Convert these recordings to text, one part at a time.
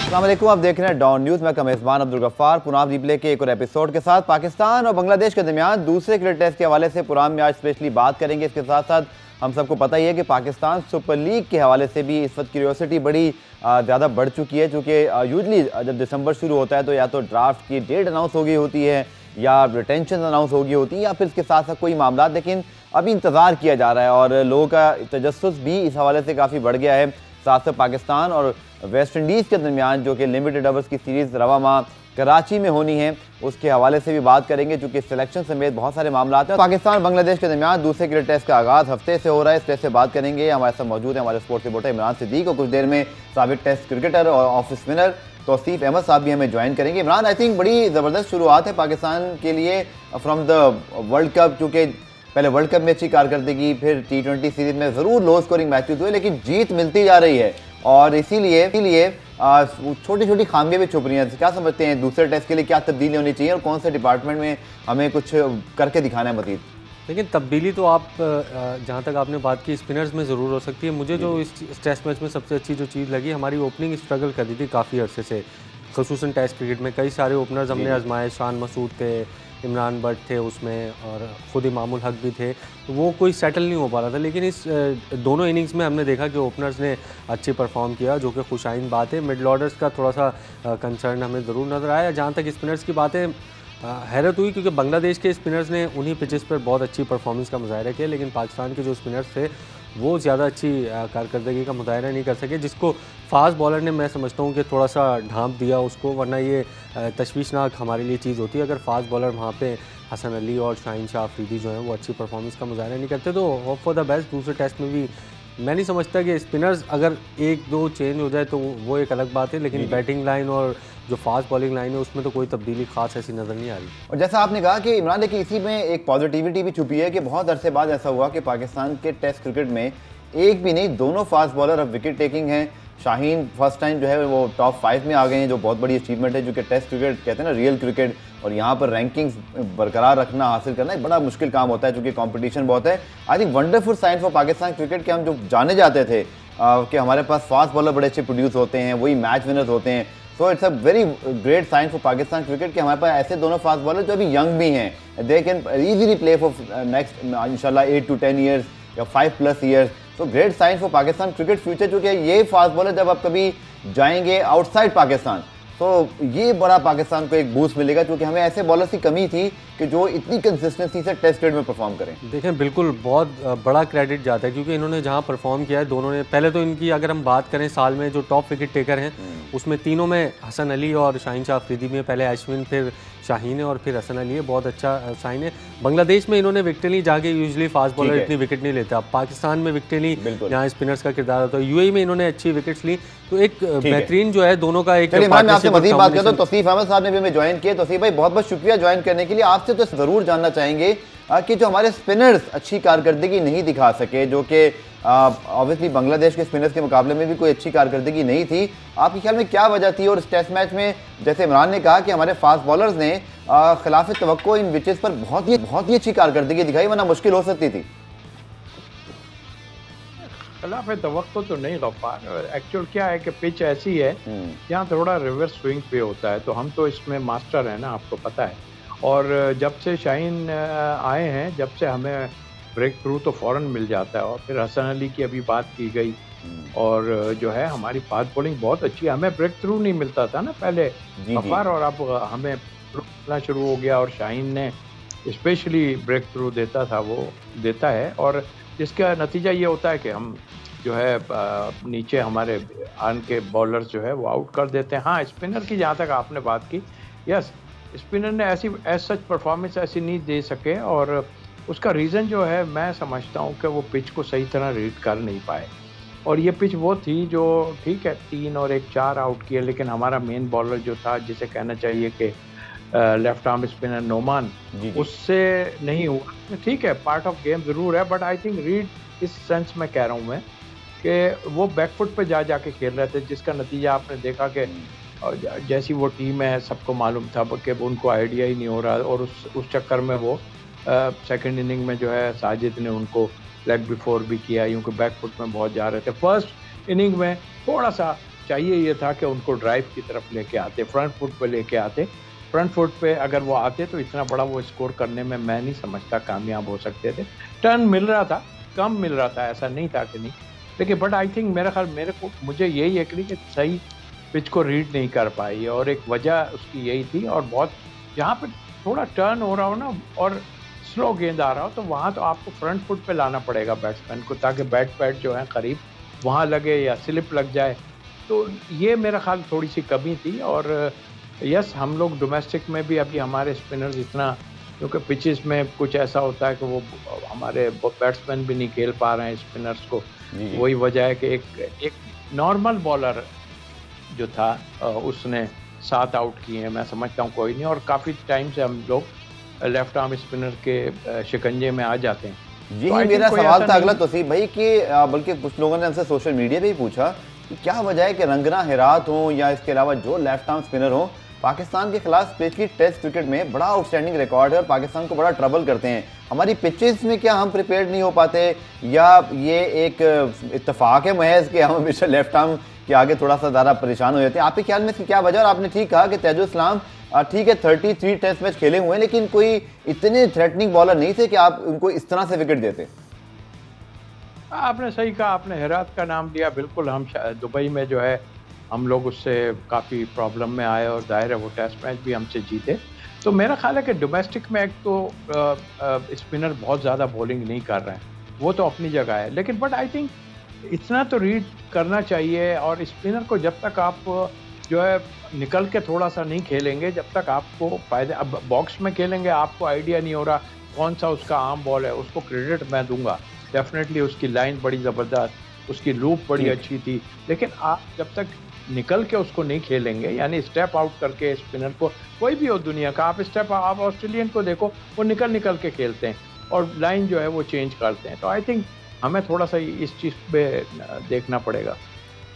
अस्सलाम वालेकुम, आप देख रहे हैं डॉन न्यूज़। मैं मेज़बान अब्दुल गफ्फार पुराम रिप्ले के एक और एपिसोड के साथ पाकिस्तान और बांग्लादेश के दरमियान दूसरे क्रिकेट टेस्ट के हवाले से पुराम में आज स्पेशली बात करेंगे। इसके साथ साथ हम सबको पता ही है कि पाकिस्तान सुपर लीग के हवाले से भी इस वक्त क्यूरियोसिटी बड़ी ज़्यादा बढ़ चुकी है, क्योंकि यूजली जब दिसंबर शुरू होता है तो या तो ड्राफ्ट की डेट अनाउंस हो गई होती है या रिटेंशन अनाउंस हो गई होती है या फिर इसके साथ साथ कोई मामला, लेकिन अभी इंतज़ार किया जा रहा है और लोगों का तजस्सुस भी इस हवाले से काफ़ी बढ़ गया है। साथ साथ पाकिस्तान और वेस्ट इंडीज़ के दरमियान जो कि लिमिटेड ओवर्स की सीरीज़ रवा माह कराची में होनी है, उसके हवाले से भी बात करेंगे, चूँकि सिलेक्शन समेत बहुत सारे मामला हैं। पाकिस्तान बांग्लादेश के दरमियान दूसरे क्रिकेट टेस्ट का आगाज़ हफ्ते से हो रहा है। इस टेस्ट से बात करेंगे। हमारे साथ मौजूद है हमारे स्पोर्ट्स रिपोर्टर इमरान सिद्दीक और कुछ देर में साबिक टेस्ट क्रिकेटर और ऑफ स्पिनर तौसीफ अहमद साहब भी हमें ज्वाइन करेंगे। इमरान, आई थिंक बड़ी ज़बरदस्त शुरुआत है पाकिस्तान के लिए फ्रॉम द वर्ल्ड कप, क्योंकि पहले वर्ल्ड कप में अच्छी कारकर्दगी, फिर T20 सीरीज में ज़रूर लो स्कोरिंग मैचेस हुए, लेकिन जीत मिलती जा रही है और इसीलिए छोटी छोटी खामियां भी छुप रही हैं। क्या समझते हैं दूसरे टेस्ट के लिए क्या तब्दीली होनी चाहिए और कौन से डिपार्टमेंट में हमें कुछ करके दिखाना है मजीद? लेकिन तब्दीली तो आप जहाँ तक आपने बात की स्पिनर्स में ज़रूर हो सकती है। मुझे जो इस टेस्ट मैच में सबसे अच्छी जो चीज़ लगी, हमारी ओपनिंग स्ट्रगल कर दी थी काफ़ी अरसे से, ख़ुसूसन टेस्ट क्रिकेट में कई सारे ओपनर्स हमने आजमाए। शान मसूद थे, इमरान बट थे उसमें और ख़ुद इमामुल हक भी थे, तो वो कोई सेटल नहीं हो पा रहा था। लेकिन इस दोनों इनिंग्स में हमने देखा कि ओपनर्स ने अच्छी परफॉर्म किया, जो कि खुशाइन बात है। मिडल ऑर्डर्स का थोड़ा सा कंसर्न हमें ज़रूर नज़र आया। जहाँ तक स्पिनर्स की बात है, हैरत हुई क्योंकि बांग्लादेश के स्पिनर्स ने उन्हीं पिचेस पर बहुत अच्छी परफॉर्मेंस का मुजाहरा किया, लेकिन पाकिस्तान के जो स्पिनर्स थे वो ज़्यादा अच्छी कारकर्दगी का मुजाहरा नहीं कर सके, जिसको फास्ट बॉलर ने, मैं समझता हूँ कि थोड़ा सा ढांप दिया उसको, वरना ये तशवीशनाक हमारे लिए चीज़ होती है अगर फास्ट बॉलर वहाँ पे हसन अली और शाहीन शाह अफरीदी जो हैं वो अच्छी परफॉर्मेंस का मुजाहरा नहीं करते। तो होप फॉर द बेस्ट। दूसरे टेस्ट में भी मैं नहीं समझता कि स्पिनर्स अगर एक दो चेंज हो जाए तो वो एक अलग बात है, लेकिन बैटिंग लाइन और जो फास्ट बॉलिंग लाइन है उसमें तो कोई तब्दीली खास ऐसी नज़र नहीं आ रही। और जैसा आपने कहा कि इमरान, देखिए इसी में एक पॉजिटिविटी भी छुपी है कि बहुत अरसे बाद ऐसा हुआ कि पाकिस्तान के टेस्ट क्रिकेट में एक भी नहीं, दोनों फास्ट बॉलर अब विकेट टेकिंग हैं। शाहीन फर्स्ट टाइम जो है वो टॉप 5 में आ गए हैं, जो बहुत बड़ी अचीवमेंट है, जो कि टेस्ट क्रिकेट कहते हैं ना, रियल क्रिकेट, और यहाँ पर रैंकिंग्स बरकरार रखना, हासिल करना एक बड़ा मुश्किल काम होता है, क्योंकि कंपटीशन बहुत है। I think wonderful sign for Pakistan cricket के हम जो जाने जाते थे कि हमारे पास फास्ट बॉलर बड़े अच्छे प्रोड्यूस होते हैं, वही मैच विनर्स होते हैं। So it's a very great sign for Pakistan cricket कि हमारे पास ऐसे दोनों फास्ट बॉलर जो अभी यंग भी हैं, they can easily play for next इंशाल्लाह 8 to 10 ईयर्स या 5+ ईयर्स। तो great sign for Pakistan cricket future, क्योंकि ये फास्ट बॉलर जब आप कभी जाएंगे आउटसाइड पाकिस्तान तो ये बड़ा पाकिस्तान को एक बूस्ट मिलेगा, क्योंकि हमें ऐसे बॉलर्स की कमी थी कि जो इतनी कंसिस्टेंसी से टेस्ट क्रिकेट में परफॉर्म करें। देखें, बिल्कुल बहुत बड़ा क्रेडिट जाता है, क्योंकि इन्होंने जहां परफॉर्म किया है दोनों ने, पहले तो इनकी अगर हम बात करें साल में जो टॉप विकेट टेकर हैं उसमें तीनों में हसन अली और शाहीन शाह अफरीदी में, पहले अश्विन फिर शाहीन है और फिर हसन अली है, बहुत अच्छा साइन है। बांग्लादेश में इन्होंने विकेट ली, जाके यूजुअली फास्ट बॉलर इतनी विकेट नहीं लेता। पाकिस्तान में विकेट ली जहाँ स्पिनर्स का किरदार होता है। यूएई में इन्होंने अच्छी विकेट्स ली, तो एक बेहतरीन जो है दोनों का एक। मजीद बात करता हूँ, तौसीफ अहमद साहब ने भी हमें ज्वाइन किया। तौसीफ भाई बहुत बहुत शुक्रिया ज्वाइन करने के लिए। आपसे तो ज़रूर जानना चाहेंगे कि जो हमारे स्पिनर्स अच्छी कारकर्दगी नहीं दिखा सके, जो कि ऑब्वियसली बांग्लादेश के स्पिनर्स के मुकाबले में भी कोई अच्छी कारकर्दगी नहीं थी, आपके ख्याल में क्या वजह थी? और इस टेस्ट मैच में जैसे इमरान ने कहा कि हमारे फास्ट बॉलर्स ने खिलाफ तवक्को इन विकेट्स पर बहुत ही अच्छी कारकर्दगी दिखाई, वरना मुश्किल हो सकती थी। खिलाफ तवक्को तो नहीं गफ्फार, एक्चुअल क्या है कि पिच ऐसी है यहाँ थोड़ा रिवर्स स्विंग पे होता है, तो हम तो इसमें मास्टर हैं ना, आपको पता है। और जब से शाहीन आए हैं, जब से हमें ब्रेक थ्रू तो फ़ौरन मिल जाता है। और फिर हसन अली की अभी बात की गई, और जो है हमारी फास्ट बॉलिंग बहुत अच्छी है। हमें ब्रेक थ्रू नहीं मिलता था ना पहले गफ्फार, और अब हमें मिलना शुरू हो गया, और शाहीन ने स्पेशली ब्रेक थ्रू देता था, वो देता है, और जिसका नतीजा ये होता है कि हम जो है नीचे हमारे आन के बॉलर्स जो है वो आउट कर देते हैं। हाँ, स्पिनर की जहाँ तक आपने बात की, यस, स्पिनर ने ऐसी सच परफॉर्मेंस ऐसी नहीं दे सके, और उसका रीज़न जो है मैं समझता हूँ कि वो पिच को सही तरह रीड कर नहीं पाए। और ये पिच वो थी जो ठीक है 3 और 1 4 आउट किए, लेकिन हमारा मेन बॉलर जो था, जिसे कहना चाहिए कि लेफ्ट आर्म स्पिनर नोमान, उससे नहीं हुआ। ठीक है, पार्ट ऑफ गेम ज़रूर है, बट आई थिंक रीड इस सेंस में कह रहा हूँ मैं कि वो बैकफुट पे जाके खेल रहे थे, जिसका नतीजा आपने देखा कि जैसी वो टीम है, सबको मालूम था कि उनको आइडिया ही नहीं हो रहा, और उस चक्कर में वो सेकंड इनिंग में जो है साजिद ने उनको लेग बिफोर भी किया, क्योंकि बैकफुट में बहुत जा रहे थे। फर्स्ट इनिंग में थोड़ा सा चाहिए ये था कि उनको ड्राइव की तरफ लेके आते, फ्रंट फुट पे लेके आते। फ्रंट फुट पे अगर वो आते तो इतना बड़ा वो स्कोर करने में मैं नहीं समझता कामयाब हो सकते थे। टर्न मिल रहा था, कम मिल रहा था, ऐसा नहीं था कि नहीं, लेकिन बट आई थिंक मेरा ख्याल मुझे यही है कि सही पिच को रीड नहीं कर पाई, और एक वजह उसकी यही थी। और बहुत जहाँ पे थोड़ा टर्न हो रहा हो ना और स्लो गेंद आ रहा हो तो वहाँ तो आपको फ्रंट फुट पे लाना पड़ेगा बैट्समैन को, ताकि बैट पैड जो है करीब वहाँ लगे या स्लिप लग जाए। तो ये मेरा ख्याल थोड़ी सी कमी थी। और यस, हम लोग डोमेस्टिक में भी अभी हमारे स्पिनर्स इतना, क्योंकि पिचेस में कुछ ऐसा होता है कि वो हमारे बैट्समैन भी नहीं खेल पा रहे हैं स्पिनर्स को। वही वजह है कि एक नॉर्मल बॉलर जो था उसने 7 आउट किए हैं, मैं समझता हूँ कोई नहीं। और काफ़ी टाइम से हम लोग लेफ्ट आर्म स्पिनर के शिकंजे में आ जाते हैं। यही मेरा सवाल था अगला तौसीफ भाई कि बल्कि कुछ लोगों ने हमसे सोशल मीडिया पे ही पूछा कि क्या वजह है कि रंगना हेरात हो या इसके अलावा जो लेफ्ट आर्म स्पिनर हो पाकिस्तान के खिलाफ स्पेशली टेस्ट क्रिकेट में बड़ा आउटस्टैंडिंग रिकॉर्ड है और पाकिस्तान को बड़ा ट्रबल करते हैं। हमारी पिचेस में क्या हम प्रिपेयर्ड नहीं हो पाते, या ये एक इत्तेफाक है महज कि हम हमेशा लेफ्ट आर्म के आगे थोड़ा सा ज़्यादा परेशान हो जाते हैं? आपके ख्याल में इसकी क्या वजह? और आपने ठीक कहा कि तेजुल इस्लाम ठीक है 33 टेस्ट मैच खेले हुए हैं, लेकिन कोई इतने थ्रेटनिंग बॉलर नहीं थे कि आप उनको इस तरह से विकेट देते। आपने सही कहा, आपने हेरात का नाम लिया। बिल्कुल, हम दुबई में जो है हम लोग उससे काफ़ी प्रॉब्लम में आए और जाहिर है वो टेस्ट मैच भी हमसे जीते। तो मेरा ख्याल है कि डोमेस्टिक में एक तो स्पिनर बहुत ज़्यादा बॉलिंग नहीं कर रहे हैं, वो तो अपनी जगह है, लेकिन बट आई थिंक इतना तो रीड करना चाहिए। और स्पिनर को जब तक आप जो है निकल के थोड़ा सा नहीं खेलेंगे, जब तक आपको फ़ायदे, अब बॉक्स में खेलेंगे आपको आइडिया नहीं हो रहा कौन सा उसका आर्म बॉल है, उसको क्रेडिट मैं दूंगा डेफिनेटली, उसकी लाइन बड़ी ज़बरदस्त, उसकी लूप बड़ी अच्छी थी, लेकिन आप जब तक निकल के उसको नहीं खेलेंगे, यानी स्टेप आउट करके स्पिनर को, कोई भी हो दुनिया का, आप ऑस्ट्रेलियन को देखो, वो निकल के खेलते हैं और लाइन जो है वो चेंज करते हैं। तो आई थिंक हमें थोड़ा सा इस चीज़ पे देखना पड़ेगा।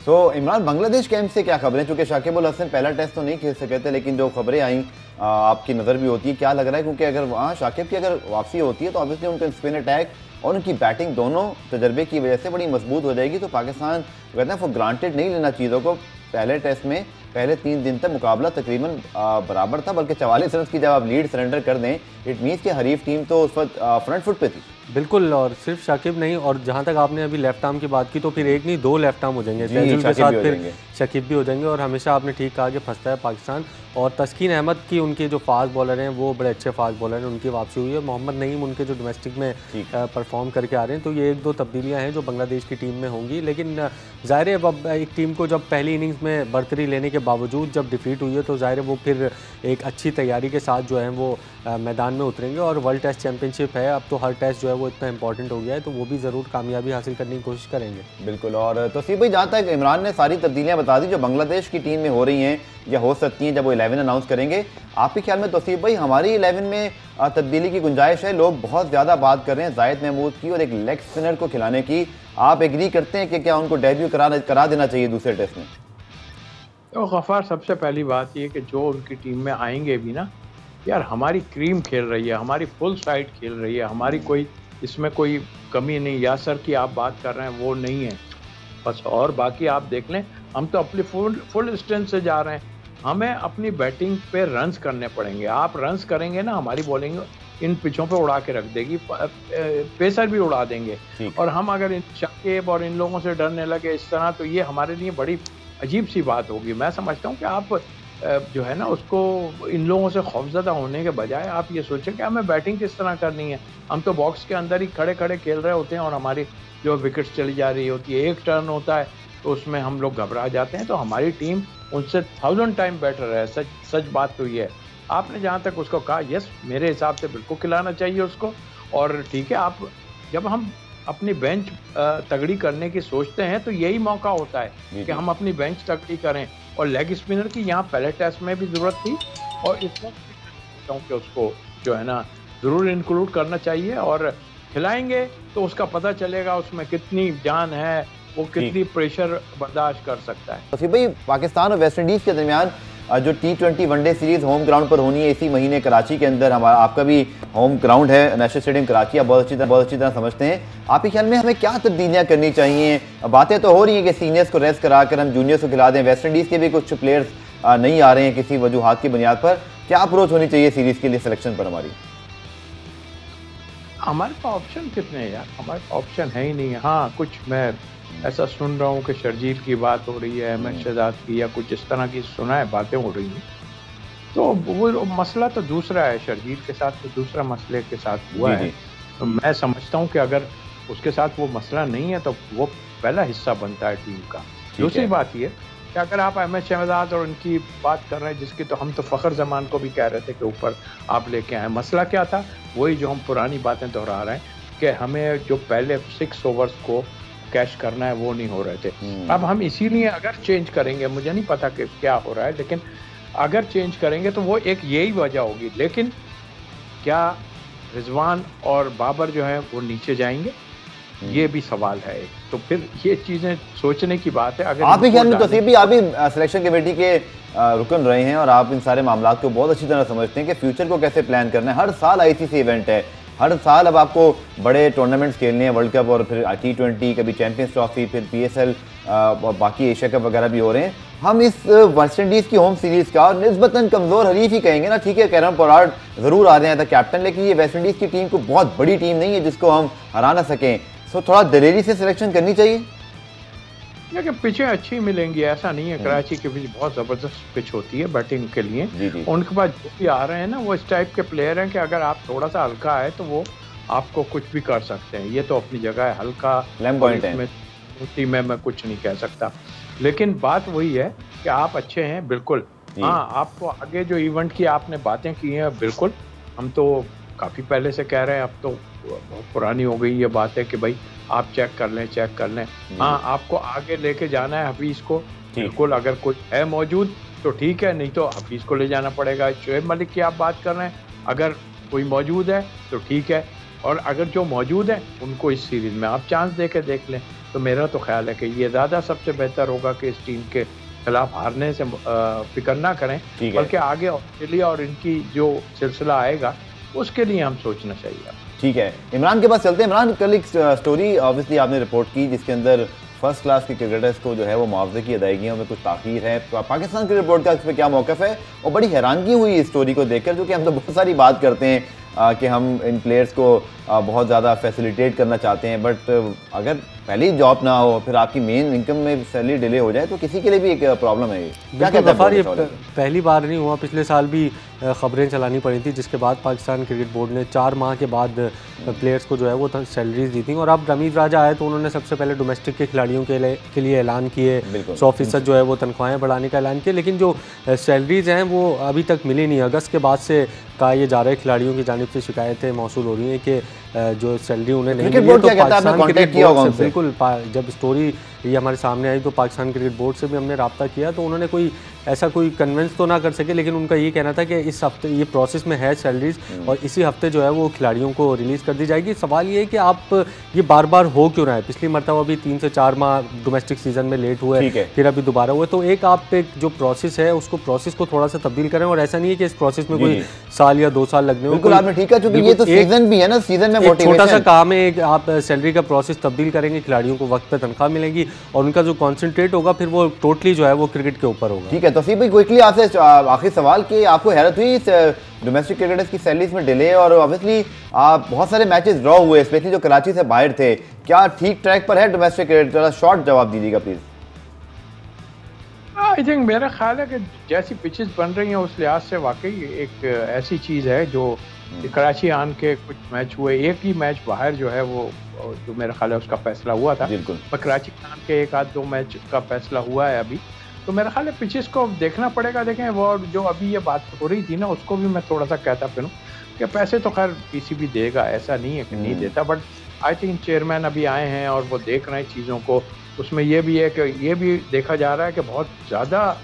इमरान, बांग्लादेश कैंप से क्या खबरें? चूंकि शाकिब अल हसन पहला टेस्ट तो नहीं खेल सके थे, लेकिन जो खबरें आई आपकी नज़र भी होती है, क्या लग रहा है? क्योंकि अगर वहाँ शाकिब की अगर वापसी होती है तो ऑब्वियसली उनका स्पिन अटैक और उनकी बैटिंग दोनों तजर्बे की वजह से बड़ी मजबूत हो जाएगी। तो पाकिस्तान कहते हैं फॉर ग्रांटेड नहीं लेना चीज़ों को। पहले टेस्ट में पहले 3 दिन तक मुकाबला तकरीबन बराबर था, बल्कि 44 रन की जब आप लीड सरेंडर कर दें, इट मीन्स कि हरीफ टीम तो उस वक्त फ्रंट फुट पे थी। बिल्कुल, और सिर्फ शाकिब नहीं, और जहाँ तक आपने अभी लेफ्ट आर्म की बात की तो फिर एक नहीं 2 लेफ्ट आर्म हो जाएंगे, तेजुल के साथ फिर शाकिब भी हो जाएंगे। और हमेशा आपने ठीक कहा कि फंसता है पाकिस्तान। और तस्कीन अहमद की, उनके जो फास्ट बॉलर हैं वो बड़े अच्छे फास्ट बॉलर हैं, उनकी वापसी हुई है। मोहम्मद नईम उनके जो डोमेस्टिक में परफॉर्म करके आ रहे हैं। तो ये 1-2 तब्दीलियाँ हैं जो बांग्लादेश की टीम में होंगी। लेकिन ज़ाहिर है अब एक टीम को जब पहली इनिंग्स में बर्तरी लेने के बावजूद जब डिफीट हुई है तो ज़ाहिर है वो फिर एक अच्छी तैयारी के साथ जो है वो मैदान में उतरेंगे। और वर्ल्ड टेस्ट चैंपियनशिप है, अब तो हर टेस्ट जो है वो इतना इंपॉर्टेंट हो गया है, तो वो भी ज़रूर कामयाबी हासिल करने की कोशिश करेंगे। बिल्कुल। और तौसीफ भाई, जहाँ तक इमरान ने सारी तब्दीलियाँ बता दी जो बांग्लादेश की टीम में हो रही हैं या हो सकती हैं जब वो 11 अनाउंस करेंगे, आपके ख्याल में तौसीफ भाई हमारी 11 में तब्दीली की गुंजाइश है? लोग बहुत ज़्यादा बात कर रहे हैं जाहिद महमूद की और एक लेग स्पिनर को खिलाने की। आप एग्री करते हैं कि क्या उनको डेब्यू करा देना चाहिए दूसरे टेस्ट में? तो गफ़ार, सबसे पहली बात ये कि जो उनकी टीम में आएंगे भी ना, यार हमारी क्रीम खेल रही है, हमारी फुल साइड खेल रही है, हमारी कोई इसमें कोई कमी नहीं। यासर की आप बात कर रहे हैं वो नहीं है बस, और बाकी आप देख लें, हम तो अपनी फुल स्ट्रेंथ से जा रहे हैं। हमें अपनी बैटिंग पे रन्स करने पड़ेंगे। आप रन्स करेंगे ना, हमारी बॉलिंग इन पिचों पे उड़ा के रख देगी, पेसर भी उड़ा देंगे। और हम अगर इन शाकिब और इन लोगों से डरने लगे इस तरह, तो ये हमारे लिए बड़ी अजीब सी बात होगी। मैं समझता हूँ कि आप जो है ना उसको, इन लोगों से खौफजदा होने के बजाय आप ये सोचें कि हमें बैटिंग किस तरह करनी है। हम तो बॉक्स के अंदर ही खड़े खड़े खेल रहे होते हैं और हमारी जो विकेट्स चली जा रही होती है, एक टर्न होता है तो उसमें हम लोग घबरा जाते हैं। तो हमारी टीम उनसे 1000 टाइम बेटर है। सच बात तो ये है। आपने जहाँ तक उसको कहा, यस, मेरे हिसाब से बिल्कुल खिलाना चाहिए उसको। और ठीक है, आप जब हम अपनी बेंच तगड़ी करने की सोचते हैं तो यही मौका होता है कि हम अपनी बेंच तगड़ी करें। और लेग स्पिनर की यहाँ पहले टेस्ट में भी ज़रूरत थी और इस वक्त कि उसको जो है ना ज़रूर इंक्लूड करना चाहिए। और खिलाएंगे तो उसका पता चलेगा उसमें कितनी जान है, वो कितनी प्रेशर बर्दाश्त कर सकता है। तो भाई, पाकिस्तान और वेस्ट इंडीज़ के दरमियान जो T20 one day series home ground पर होनी है इसी महीने कराची के अंदर, हमारा आपका भी होम ग्राउंड है नेशनल स्टेडियम कराची, आप बहुत अच्छी तरह समझते हैं। आपके ख्याल में हमें क्या तब्दीलियाँ करनी चाहिए? बातें तो हो रही हैं कि सीनियर्स को रेस्ट कराकर हम जूनियर्स को खिला दें, वेस्ट इंडीज़ के भी कुछ प्लेयर्स नहीं आ रहे हैं किसी वजूहात की बुनियाद पर, क्या अप्रोच होनी चाहिए सीरीज के लिए सिलेक्शन पर हमारी? हमारे पास ऑप्शन कितने हैं यार, हमारे पास ऑप्शन है ही नहीं। हाँ, कुछ मैं ऐसा सुन रहा हूँ कि शर्जील की बात हो रही है, अहमद शहजाद की, या कुछ इस तरह की सुना है, बातें हो रही हैं। तो वो मसला तो दूसरा है, शर्जील के साथ तो दूसरा मसले के साथ हुआ है। तो मैं समझता हूँ कि अगर उसके साथ वो मसला नहीं है तो वो पहला हिस्सा बनता है टीम का। दूसरी बात ये कि अगर आप अहमद शहजाद और उनकी बात कर रहे हैं, जिसकी तो हम तो फ़खर जमान को भी कह रहे थे कि ऊपर आप लेके आए, मसला क्या था? वही जो हम पुरानी बातें दोहरा रहे हैं कि हमें जो पहले 6 ओवर्स को कैश करना है वो नहीं हो रहे थे। अब हम इसीलिए अगर चेंज करेंगे, मुझे नहीं पता कि क्या हो रहा है, लेकिन अगर चेंज करेंगे तो वो एक यही वजह होगी। लेकिन क्या रिजवान और बाबर जो है वो नीचे जाएंगे, ये भी सवाल है। तो फिर ये चीजें सोचने की बात है। अगर आप भी ख्याल में तो भी आप भी सिलेक्शन कमेटी के रुकन रहे हैं और आप इन सारे मामलों को बहुत अच्छी तरह समझते हैं कि फ्यूचर को कैसे प्लान करना है। हर साल आईसीसी इवेंट है, हर साल अब आपको बड़े टूर्नामेंट्स खेलने हैं, वर्ल्ड कप और फिर T20, कभी चैंपियंस ट्रॉफी, फिर PSL और बाकी एशिया कप वगैरह भी हो रहे हैं। हम इस वेस्ट इंडीज़ की होम सीरीज़ का निस्बतन कमज़ोर हरीफ ही कहेंगे ना। ठीक है, कैरन पोलार्ड ज़रूर आ रहे हैं एज कैप्टन, लेकिन ये वेस्ट इंडीज़ की टीम को बहुत बड़ी टीम नहीं है जिसको हम हरा ना सकें। सो थोड़ा दलेरी से सिलेक्शन करनी चाहिए। देखिए, पिचें अच्छी मिलेंगी, ऐसा नहीं है। कराची की पिच बहुत ज़बरदस्त पिच होती है बैटिंग के लिए। उनके पास जो भी आ रहे हैं ना, वो इस टाइप के प्लेयर हैं कि अगर आप थोड़ा सा हल्का है तो वो आपको कुछ भी कर सकते हैं। ये तो अपनी जगह है, हल्का में मैं कुछ नहीं कह सकता। लेकिन बात वही है कि आप अच्छे हैं, बिल्कुल। हाँ, आपको आगे जो इवेंट की आपने बातें की हैं, बिल्कुल हम तो काफ़ी पहले से कह रहे हैं, अब तो बहुत पुरानी हो गई ये बात है कि भाई आप चेक कर लें। हाँ, आपको आगे लेके जाना है हफीज़ को, बिल्कुल। अगर कोई है मौजूद तो ठीक है, नहीं तो हफीज़ को ले जाना पड़ेगा। शोएब मलिक की आप बात कर रहे हैं, अगर कोई मौजूद है तो ठीक है, और अगर जो मौजूद है उनको इस सीरीज़ में आप चांस दे के देख लें। तो मेरा तो ख्याल है कि ये ज़्यादा सबसे बेहतर होगा कि इस टीम के खिलाफ हारने से फिक्र ना करें, बल्कि आगे ऑस्ट्रेलिया और इनकी जो सिलसिला आएगा उसके लिए हम सोचना चाहिए। ठीक है, इमरान के पास चलते हैं। इमरान, कल एक स्टोरी ऑब्वियसली आपने रिपोर्ट की जिसके अंदर फर्स्ट क्लास के क्रिकेटर्स को जो है वो मुआवजे की अदायगियों में कुछ ताख़ीर है। पाकिस्तान क्रिकेट बोर्ड का इस पर क्या मौक़िफ़ है? और बड़ी हैरानगी हुई इस स्टोरी को देखकर, क्योंकि हम तो बहुत सारी बात करते हैं कि हम इन प्लेयर्स को बहुत ज़्यादा फैसिलिटेट करना चाहते हैं, बट अगर पहली जॉब ना हो, फिर आपकी मेन इनकम में सैलरी डिले हो जाए तो किसी के लिए भी एक प्रॉब्लम है। क्या कहते हैं? ये पहली बार नहीं हुआ, पिछले साल भी खबरें चलानी पड़ी थी, जिसके बाद पाकिस्तान क्रिकेट बोर्ड ने 4 माह के बाद प्लेयर्स को जो है वो सैलरीज दी थी। और अब रमीज़ राजा आए तो उन्होंने सबसे पहले डोमेस्टिक के खिलाड़ियों के लिए ऐलान किए, 100% जो है वो तनख्वाहें बढ़ाने का ऐलान किया, लेकिन जो सैलरीज हैं वो अभी तक मिली नहीं। अगस्त के बाद से कहा ये जा रहे खिलाड़ियों की जानिब से शिकायतें मौसूल हो रही हैं कि जो सैलरी उन्हें नहीं मिली। तो पाकिस्तान क्रिकेट बोर्ड से बिल्कुल, जब स्टोरी ये हमारे सामने आई तो पाकिस्तान क्रिकेट बोर्ड से भी हमने रब्ता किया, तो उन्होंने कोई ऐसा कोई कन्विंस तो ना कर सके, लेकिन उनका ये कहना था कि इस हफ्ते ये प्रोसेस में है सैलरीज, और इसी हफ्ते जो है वो खिलाड़ियों को रिलीज़ कर दी जाएगी। सवाल ये है कि आप ये बार बार हो क्यों रहा है? पिछली मरतबा भी 3 से 4 माह डोमेस्टिक सीजन में लेट हुए, फिर अभी दोबारा हुए। तो एक आप एक जो प्रोसेस है उसको प्रोसेस को थोड़ा सा तब्दील करें, और ऐसा नहीं है कि इस प्रोसेस में कोई साल या 2 साल लगने हो। बिल्कुल आपने ठीक है, क्योंकि ये तो सीजन भी है ना, सीजन में मोटिवेशन, छोटा सा काम है। आप सैलरी का प्रोसेस तब्दील करेंगे, खिलाड़ियों को वक्त पे तनख्वाह मिलेगी, और उनका जो कॉन्सेंट्रेट होगा फिर वो टोटली जो है वो क्रिकेट के ऊपर होगा। ठीक है, तौसीफ भाई, क्विकली आपसे आखिरी सवाल कि आपको हैरत हुई डोमेस्टिक क्रिकेटर्स की सैलरीज में डिले, और ऑब्वियसली बहुत सारे मैचेस ड्रॉ हुए, स्पेशली जो कराची से बाहर थे। क्या ठीक ट्रैक पर है डोमेस्टिक क्रिकेट? जरा शॉर्ट जवाब दीजिएगा प्लीज। आई थिंक मेरा ख्याल है कि जैसी पिचेस बन रही हैं उस लिहाज से वाकई एक ऐसी चीज़ है जो कराची आन के कुछ मैच हुए, एक ही मैच बाहर जो है वो जो मेरा ख्याल है उसका फैसला हुआ था, पर कराची आन के 1-2 मैच का फैसला हुआ है अभी। तो मेरा ख्याल है पिचेस को देखना पड़ेगा। देखें, वो जो अभी ये बात हो रही थी ना, उसको भी मैं थोड़ा सा कहता फिरूँ कि पैसे तो खैर पीसीबी देगा, ऐसा नहीं है कि नहीं देता, बट आई थिंक चेयरमैन अभी आए हैं और वो देख रहे हैं चीज़ों को। उसमें ये भी है कि ये भी देखा जा रहा है कि बहुत ज़्यादा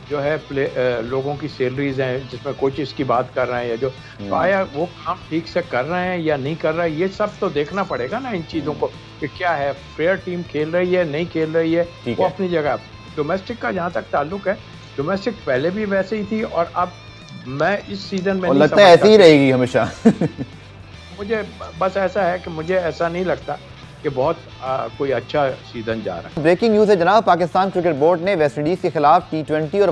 जो है लोगों की सैलरीज हैं, जिसमें कोचेस की बात कर रहे हैं, या जो तो आया वो काम ठीक से कर रहे हैं या नहीं कर रहे हैं, ये सब तो देखना पड़ेगा ना इन चीज़ों को कि क्या है, फेयर टीम खेल रही है नहीं खेल रही है, वो अपनी जगह। डोमेस्टिक का जहाँ तक ताल्लुक है, डोमेस्टिक पहले भी वैसे ही थी और अब मैं इस सीजन में और नहीं लगता है ऐसी ही रहेगी हमेशा। मुझे बस ऐसा है कि मुझे ऐसा नहीं लगता कि बहुत कोई अच्छा सीजन जा रहा है। ब्रेकिंग न्यूज़ है जनाब, पाकिस्तान क्रिकेट बोर्ड ने वेस्टइंडीज़ के खिलाफ T20 और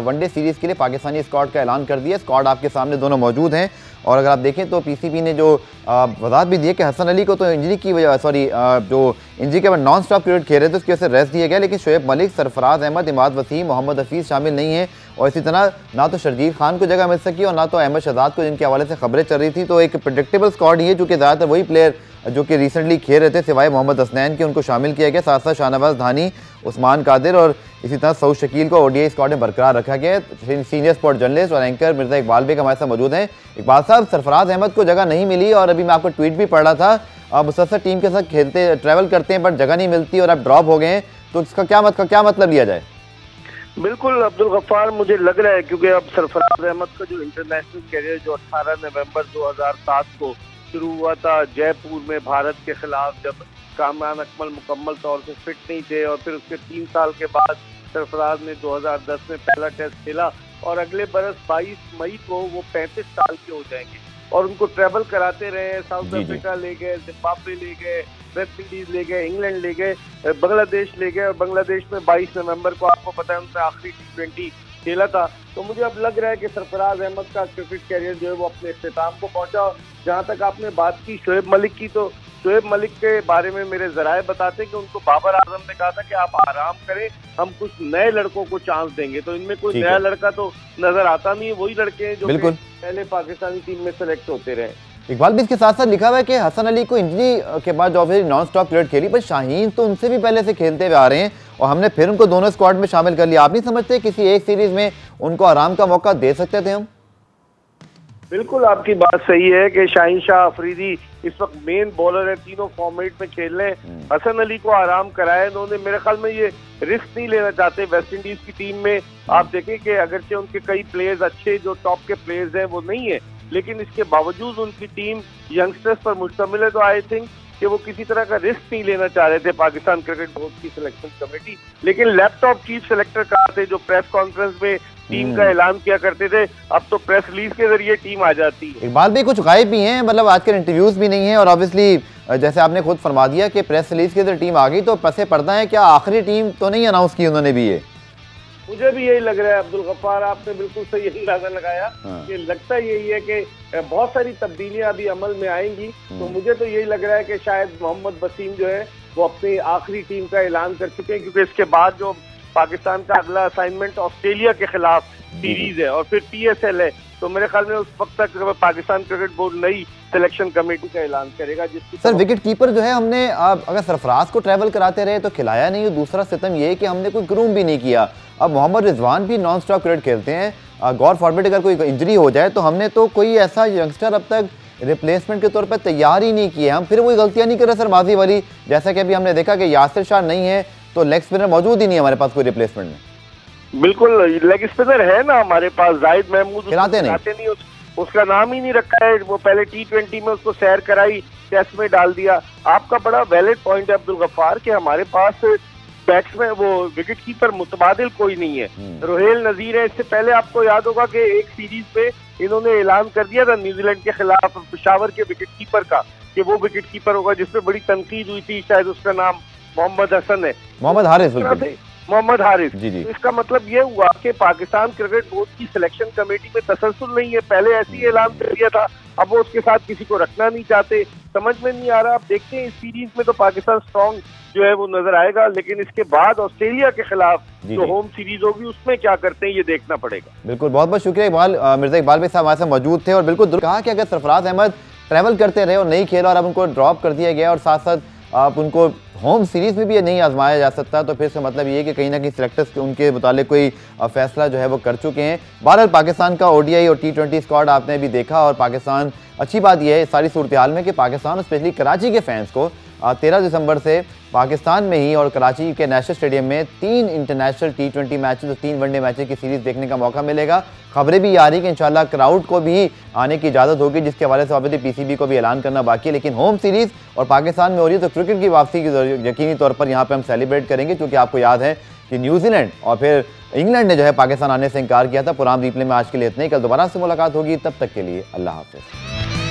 वनडे सीरीज़ के लिए पाकिस्तानी स्क्वाड का ऐलान कर दिया। स्क्वाड आपके सामने दोनों मौजूद हैं और अगर आप देखें तो पीसीबी ने जो वजाहत भी दी है कि हसन अली को तो इंजरी की वजह जो इंजरी के बाद नॉन स्टॉप पीरियड खेल रहे थे उसकी वजह से रेस्ट दिया गया, लेकिन शोएब मलिक, सरफराज अहमद, इमाद वसीम, मोहम्मद हफीज़ शामिल नहीं हैं और इसी तरह ना तो शर्जील खान को जगह मिल सकी और ना तो अहमद शहजाद को, जिनके हवाले से खबरें चल रही थी। तो एक प्रेडिक्टेबल स्क्वाड ही है, जो कि ज़्यादातर वही प्लेयर जो कि रिसेंटली खेल रहे थे सिवाय मोहम्मद हसनैन के, उनको शामिल किया गया। साथ साथ शाहनवाज धानी, उस्मान कादिर और इसी तरह सऊद शकील को ओडीआई स्क्वाड में बरकरार रखा गया है। सीनियर स्पोर्ट जर्नलिस्ट और एंकर मिर्जा इकबाल बेग हमारे साथ मौजूद हैं। इकबाल साहब, सरफराज अहमद को जगह नहीं मिली और अभी मैं आपको ट्वीट भी पढ़ रहा था, आप मुसलसल टीम के साथ खेलते ट्रैवल करते हैं बट जगह नहीं मिलती और अब ड्रॉप हो गए हैं, तो इसका क्या मतलब लिया जाए? बिल्कुल अब्दुल गफ्फार, मुझे लग रहा है क्योंकि अब सरफराज अहमद का जो इंटरनेशनल कैरियर जो 18 नवंबर 2007 को शुरू हुआ था जयपुर में भारत के खिलाफ, जब कामरान अकमल मुकम्मल तौर से फिट नहीं थे और फिर उसके 3 साल के बाद सरफराज ने 2010 में पहला टेस्ट खेला और अगले बरस 22 मई को वो 35 साल के हो जाएंगे और उनको ट्रैवल कराते रहे। साउथ अफ्रीका ले गए, जिम्बाब्वे ले गए, वेस्ट इंडीज ले गए, इंग्लैंड ले गए, बांग्लादेश ले गए और बांग्लादेश में 22 नवंबर को आपको पता है उनका आखिरी T20 खेला था। तो मुझे अब लग रहा है कि सरफराज अहमद का क्रिकेट कैरियर जो है वो अपने इख्तिताम को पहुंचा। जहां तक आपने बात की शोएब मलिक की, तो शोएब मलिक के बारे में मेरे जराए बताते कि उनको बाबर आजम ने कहा था कि आप आराम करें, हम कुछ नए लड़कों को चांस देंगे। तो इनमें कोई नया लड़का तो नजर आता नहीं है, वही लड़के हैं जो पहले पाकिस्तानी टीम में सेलेक्ट होते रहे। इकबाल भी इसके साथ साथ लिखा हुआ है कि हसन अली को इंजरी के बाद ऑब्वियसली नॉन स्टॉप पीरियड खेली, पर शाहीन तो उनसे भी पहले से खेलते हुए आ रहे हैं और हमने फिर उनको दोनों स्क्वाड में शामिल कर लिया। आप नहीं समझते किसी एक सीरीज में उनको आराम का मौका दे सकते थे हम? बिल्कुल आपकी बात सही है कि शाहीन शाह अफरीदी इस वक्त मेन बॉलर है, तीनों फॉर्मेट में खेल रहे हैं। हसन अली को आराम कराया इन्होंने, मेरे ख्याल में ये रिस्क नहीं लेना चाहते। वेस्ट इंडीज की टीम में आप देखें कि अगरचे उनके कई प्लेयर्स अच्छे जो टॉप के प्लेयर्स हैं वो नहीं है, लेकिन इसके बावजूद उनकी टीम यंगस्टर्स पर मुश्तमिल है। तो आई थिंक कि वो किसी तरह का रिस्क नहीं लेना चाह रहे थे पाकिस्तान क्रिकेट बोर्ड की सिलेक्शन कमेटी। लेकिन लैपटॉप चीफ सेलेक्टर कहा थे जो प्रेस कॉन्फ्रेंस में टीम का ऐलान किया करते थे, अब तो प्रेस रिलीज के जरिए टीम आ जाती है। इकबाल भी कुछ गायब भी हैं, मतलब आजकल इंटरव्यूज भी नहीं है और ऑब्वियसली जैसे आपने खुद फरमा दिया कि प्रेस रिलीज के जरिए टीम आ गई, तो पसे पर्दा है क्या आखिरी टीम तो नहीं अनाउंस की उन्होंने भी? ये मुझे भी यही लग रहा है अब्दुल गफ्फार, आपने बिल्कुल सही अंदाजा लगाया कि लगता यही है कि बहुत सारी तब्दीलियां अभी अमल में आएंगी। तो मुझे तो यही लग रहा है कि शायद मोहम्मद वसीम जो है वो अपनी आखिरी टीम का ऐलान कर चुके हैं, क्योंकि इसके बाद जो पाकिस्तान का अगला असाइनमेंट ऑस्ट्रेलिया के खिलाफ सीरीज है और फिर PSL है। तो मेरे ख्याल में उस वक्त तक पाकिस्तान क्रिकेट बोर्ड नई सिलेक्शन कमेटी का ऐलान करेगा। जिसकी सर विकेट कीपर जो है, हमने अगर सरफराज को ट्रैवल कराते रहे तो खिलाया नहीं, दूसरा सितम ये है कि हमने कोई ग्रूम भी नहीं किया। अब मोहम्मद रिजवान भी नॉन स्टॉप क्रिकेट खेलते हैं, गॉड फॉरबिड अगर कोई इंजरी हो जाए तो हमने तो कोई ऐसा यंगस्टर अब तक रिप्लेसमेंट के तौर पर तैयार ही नहीं किए। हम फिर वही गलतियां नहीं कर रहे सर माजी वाली, जैसा कि अभी हमने देखा कि यासिर शाह नहीं है तो लेग स्पिनर मौजूद ही नहीं है हमारे पास कोई रिप्लेसमेंट में। बिल्कुल लेग स्पिनर है ना हमारे पास, जाहिद महमूद खिलाते नहीं, उसका नाम ही नहीं रखा है। वो पहले T20 में उसको सैर कराई, टेस्ट में डाल दिया। आपका बड़ा वैलिड पॉइंट है अब्दुल गफ्फार कि हमारे पास बैट्समैन वो विकेट कीपर मुतबादिल कोई नहीं है। रोहेल नजीर है, इससे पहले आपको याद होगा कि एक सीरीज पे इन्होंने ऐलान कर दिया था न्यूजीलैंड के खिलाफ पेशावर के विकेट कीपर का कि वो विकेट कीपर होगा, जिसमें बड़ी तनकीद हुई थी। शायद उसका नाम मोहम्मद हसन है, मोहम्मद हारिस, मोहम्मद हारिस। जी जी। तो इसका मतलब ये हुआ कि पाकिस्तान क्रिकेट बोर्ड की सिलेक्शन कमेटी में तसलसल नहीं है। पहले ऐसे ही ऐलान कर दिया था, अब वो उसके साथ किसी को रखना नहीं चाहते। समझ में नहीं आ रहा। आप देखते हैं इस सीरीज में तो पाकिस्तान स्ट्रॉन्ग जो है वो नजर आएगा, लेकिन इसके बाद ऑस्ट्रेलिया के खिलाफ जो होम सीरीज होगी उसमें क्या करते हैं ये देखना पड़ेगा। बिल्कुल, बहुत बहुत शुक्रिया इकबाल, मिर्जा इकबाल भाई साहब हमारे साथ मौजूद थे और बिल्कुल कहा कि अगर सरफराज अहमद ट्रैवल करते रहे और नहीं खेला और अब उनको ड्रॉप कर दिया गया और साथ साथ आप उनको होम सीरीज में भी ये नहीं आजमाया जा सकता, तो फिर इसका मतलब ये है कि कहीं ना कहीं सिलेक्टर्स उनके मुतालिक कोई फैसला जो है वो कर चुके हैं। बहरहाल पाकिस्तान का ODI और T20 स्क्वाड आपने भी देखा और पाकिस्तान, अच्छी बात यह है इस सारी सूरत हाल में कि पाकिस्तान और स्पेशली कराची के फैंस को 13 दिसंबर से पाकिस्तान में ही और कराची के नेशनल स्टेडियम में 3 इंटरनेशनल T20 मैचेस और 3 वनडे मैचेस की सीरीज देखने का मौका मिलेगा। खबरें भी आ रही कि इंशाल्लाह क्राउड को भी आने की इजाज़त होगी, जिसके हवाले से ऑब्वियसली PCB को भी ऐलान करना बाकी है। लेकिन होम सीरीज़ और पाकिस्तान में हो रही है तो क्रिकेट की वापसी की यकीनी तौर पर यहाँ पर हम सेलिब्रेट करेंगे, क्योंकि आपको याद है कि न्यूजीलैंड और फिर इंग्लैंड ने जो है पाकिस्तान आने से इनकार किया था। पुराम रिप्ले में आज के लिए इतना ही। कल दोबारा से मुलाकात होगी, तब तक के लिए अल्लाह हाफिज़।